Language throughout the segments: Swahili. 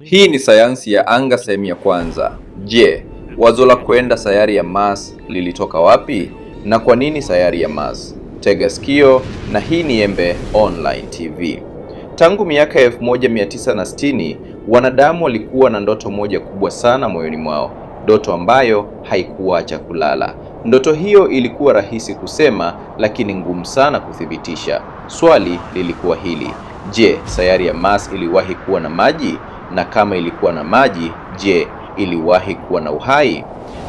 Hii ni sayansi ya anga sehemu ya kwanza. Je, wazo la kwenda sayari ya Mars lilitoka wapi na kwa nini sayari ya Mars? Tega sikio, na hii ni Embe Online TV. Tangu miaka 1960 wanadamu walikuwa na ndoto moja kubwa sana moyoni mwao, ndoto ambayo haikuacha kulala. Ndoto hiyo ilikuwa rahisi kusema, lakini ngumu sana kuthibitisha. Swali lilikuwa hili: je, sayari ya Mars iliwahi kuwa na maji? Na kama ilikuwa na maji, je, iliwahi kuwa na uhai?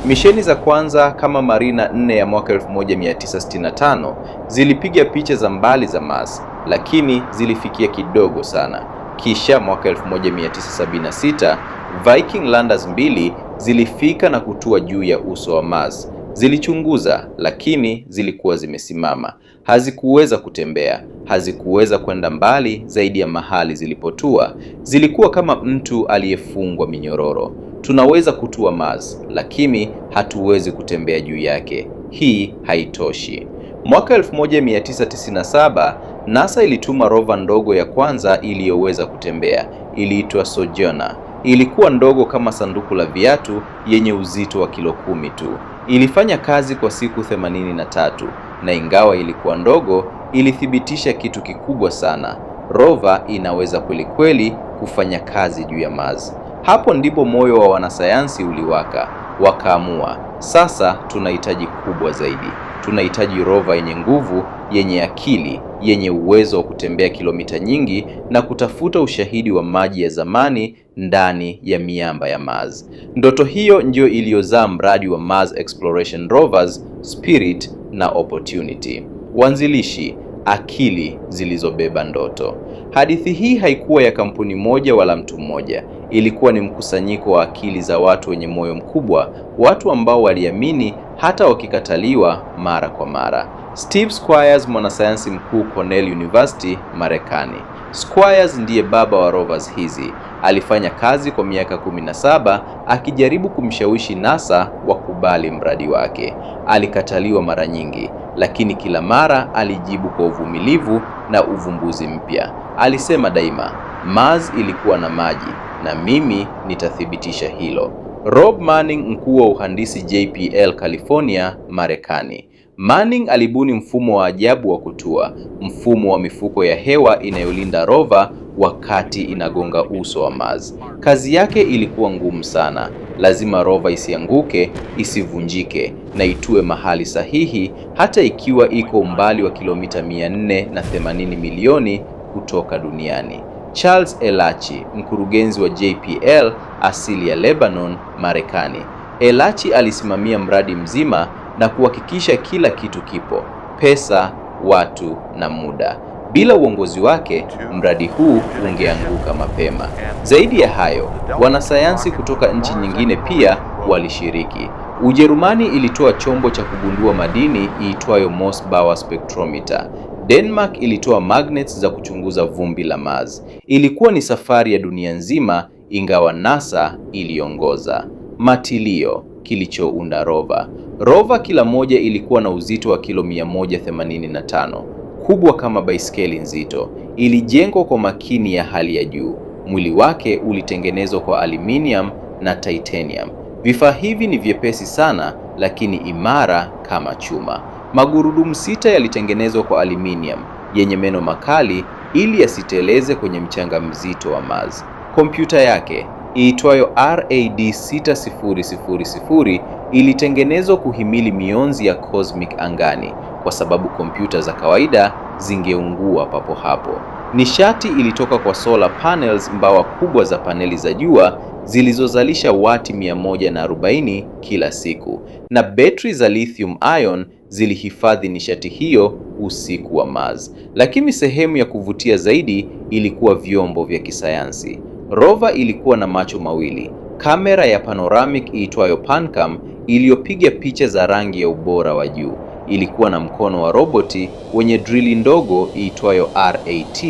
Misheni za kwanza kama Mariner 4 ya mwaka 1965 zilipiga picha za mbali za Mars, lakini zilifikia kidogo sana. Kisha mwaka 1976 Viking Landers 2 zilifika na kutua juu ya uso wa Mars. Zilichunguza, lakini zilikuwa zimesimama. Hazikuweza kutembea, hazikuweza kwenda mbali zaidi ya mahali zilipotua. Zilikuwa kama mtu aliyefungwa minyororo. Tunaweza kutua Mars, lakini hatuwezi kutembea juu yake. Hii haitoshi. Mwaka 1997 NASA ilituma rover ndogo ya kwanza iliyoweza kutembea. Iliitwa Sojourner. Ilikuwa ndogo kama sanduku la viatu, yenye uzito wa kilo 10 tu. Ilifanya kazi kwa siku 83, na ingawa ilikuwa ndogo, ilithibitisha kitu kikubwa sana: rover inaweza kweli kufanya kazi juu ya Mars. Hapo ndipo moyo wa wanasayansi uliwaka. Wakaamua, sasa tunahitaji kubwa zaidi. Tunahitaji rover yenye nguvu, yenye akili, yenye uwezo wa kutembea kilomita nyingi na kutafuta ushahidi wa maji ya zamani ndani ya miamba ya Mars. Ndoto hiyo ndio iliyozaa mradi wa Mars Exploration Rovers, Spirit na Opportunity. Wanzilishi: akili zilizobeba ndoto. Hadithi hii haikuwa ya kampuni moja wala mtu mmoja. Ilikuwa ni mkusanyiko wa akili za watu wenye moyo mkubwa, watu ambao waliamini hata wakikataliwa mara kwa mara. Steve Squyres, mwanasayansi mkuu Cornell University, Marekani. Squyres ndiye baba wa rovers hizi. Alifanya kazi kwa miaka 17 akijaribu kumshawishi NASA wakubali mradi wake. Alikataliwa mara nyingi, lakini kila mara alijibu kwa uvumilivu na uvumbuzi mpya. Alisema daima, Mars ilikuwa na maji na mimi nitathibitisha hilo. Rob Manning, mkuu wa uhandisi JPL California, Marekani. Manning alibuni mfumo wa ajabu wa kutua, mfumo wa mifuko ya hewa inayolinda rover wakati inagonga uso wa Mars. Kazi yake ilikuwa ngumu sana. Lazima rover isianguke, isivunjike na itue mahali sahihi, hata ikiwa iko umbali wa kilomita 480 milioni kutoka duniani. Charles Elachi, mkurugenzi wa JPL, asili ya Lebanon, Marekani. Elachi alisimamia mradi mzima na kuhakikisha kila kitu kipo: pesa, watu na muda. Bila uongozi wake, mradi huu ungeanguka mapema. Zaidi ya hayo, wanasayansi kutoka nchi nyingine pia walishiriki. Ujerumani ilitoa chombo cha kugundua madini iitwayo Mossbauer spectrometer. Denmark ilitoa magnets za kuchunguza vumbi la Mars. Ilikuwa ni safari ya dunia nzima, ingawa NASA iliongoza. Matilio, kilichounda rover. Rover kila moja ilikuwa na uzito wa kilo 185, kubwa kama baiskeli nzito. Ilijengwa kwa makini ya hali ya juu. Mwili wake ulitengenezwa kwa aluminium na titanium. Vifaa hivi ni vyepesi sana, lakini imara kama chuma. Magurudumu 6 yalitengenezwa kwa aluminium yenye meno makali ili yasiteleze kwenye mchanga mzito wa Mars. Kompyuta yake iitwayo RAD 6000 ilitengenezwa kuhimili mionzi ya cosmic angani, kwa sababu kompyuta za kawaida zingeungua papo hapo. Nishati ilitoka kwa solar panels, mbawa kubwa za paneli za jua zilizozalisha wati 140 kila siku, na betri za lithium ion zilihifadhi nishati hiyo usiku wa Mars. Lakini sehemu ya kuvutia zaidi ilikuwa vyombo vya kisayansi. Rover ilikuwa na macho mawili, kamera ya panoramic iitwayo PanCam iliyopiga picha za rangi ya ubora wa juu. Ilikuwa na mkono wa roboti wenye drili ndogo iitwayo RAT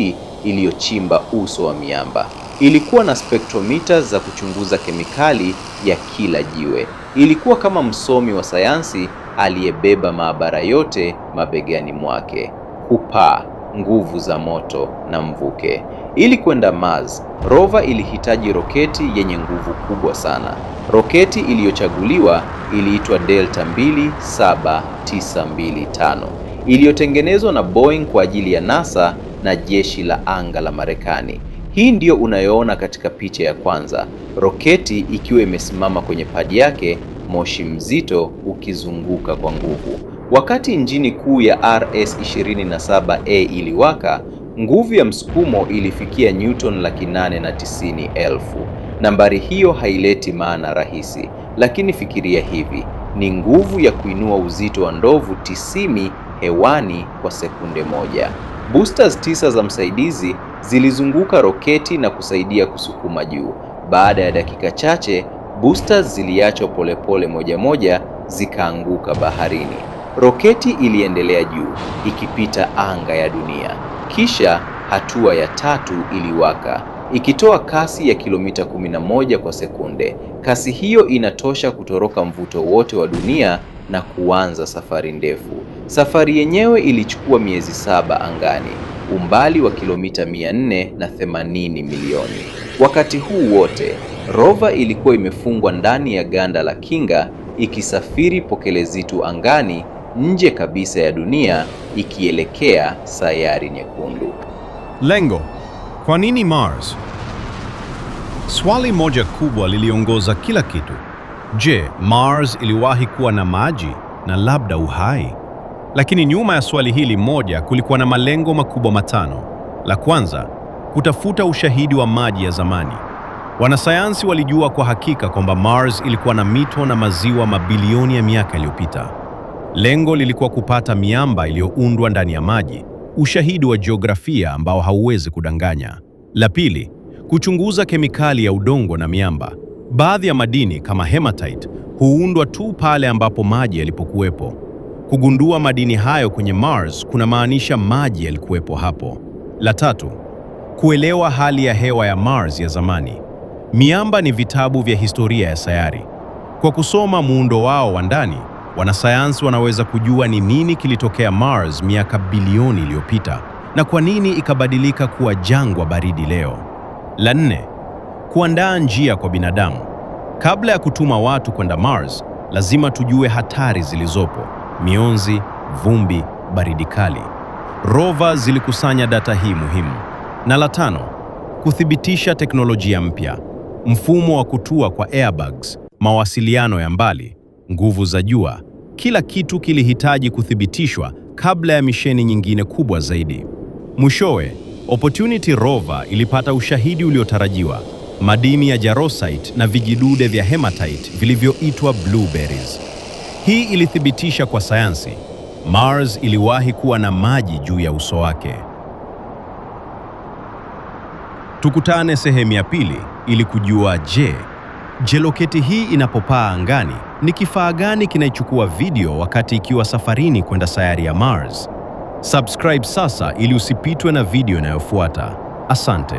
iliyochimba uso wa miamba. Ilikuwa na spectrometers za kuchunguza kemikali ya kila jiwe. Ilikuwa kama msomi wa sayansi aliyebeba maabara yote mabegani mwake. Kupaa, nguvu za moto na mvuke. Ili kwenda Mars, rover ilihitaji roketi yenye nguvu kubwa sana. Roketi iliyochaguliwa iliitwa Delta 27925 iliyotengenezwa na Boeing kwa ajili ya NASA na jeshi la anga la Marekani. Hii ndiyo unayoona katika picha ya kwanza, roketi ikiwa imesimama kwenye padi yake, moshi mzito ukizunguka kwa nguvu. Wakati injini kuu ya RS-27A iliwaka, nguvu ya msukumo ilifikia Newton 890,000. Nambari hiyo haileti maana rahisi, lakini fikiria hivi, ni nguvu ya kuinua uzito wa ndovu 90 hewani kwa sekunde moja. Boosters 9 za msaidizi zilizunguka roketi na kusaidia kusukuma juu. Baada ya dakika chache, boosters ziliachwa polepole moja moja zikaanguka baharini. Roketi iliendelea juu, ikipita anga ya dunia. Kisha hatua ya tatu iliwaka, ikitoa kasi ya kilomita 11 kwa sekunde. Kasi hiyo inatosha kutoroka mvuto wote wa dunia na kuanza safari ndefu. Safari yenyewe ilichukua miezi 7 angani, umbali wa kilomita 480 milioni. Wakati huu wote, rover ilikuwa imefungwa ndani ya ganda la kinga, ikisafiri pokelezitu angani, nje kabisa ya dunia, ikielekea sayari nyekundu. Lengo: kwa nini Mars? Swali moja kubwa liliongoza kila kitu. Je, Mars iliwahi kuwa na maji na labda uhai? Lakini nyuma ya swali hili moja kulikuwa na malengo makubwa matano. La kwanza, kutafuta ushahidi wa maji ya zamani. Wanasayansi walijua kwa hakika kwamba Mars ilikuwa na mito na maziwa mabilioni ya miaka iliyopita. Lengo lilikuwa kupata miamba iliyoundwa ndani ya maji, ushahidi wa jiografia ambao hauwezi kudanganya. La pili, kuchunguza kemikali ya udongo na miamba. Baadhi ya madini kama hematite huundwa tu pale ambapo maji yalipokuwepo. Kugundua madini hayo kwenye Mars kunamaanisha maji yalikuwepo hapo. La tatu, kuelewa hali ya hewa ya Mars ya zamani. Miamba ni vitabu vya historia ya sayari. Kwa kusoma muundo wao wa ndani, wanasayansi wanaweza kujua ni nini kilitokea Mars miaka bilioni iliyopita na kwa nini ikabadilika kuwa jangwa baridi leo. La nne, kuandaa njia kwa binadamu. Kabla ya kutuma watu kwenda Mars, lazima tujue hatari zilizopo: mionzi, vumbi, baridi kali. Rover zilikusanya data hii muhimu. Na la tano, kuthibitisha teknolojia mpya. Mfumo wa kutua kwa airbags, mawasiliano ya mbali, nguvu za jua. Kila kitu kilihitaji kuthibitishwa kabla ya misheni nyingine kubwa zaidi. Mwishowe, Opportunity rover ilipata ushahidi uliotarajiwa: madini ya jarosite na vijidude vya hematite vilivyoitwa blueberries. Hii ilithibitisha kwa sayansi, Mars iliwahi kuwa na maji juu ya uso wake. Tukutane sehemu ya pili ili kujua je, roketi hii inapopaa angani, ni kifaa gani kinaichukua video wakati ikiwa safarini kwenda sayari ya Mars? Subscribe sasa ili usipitwe na video inayofuata. Asante.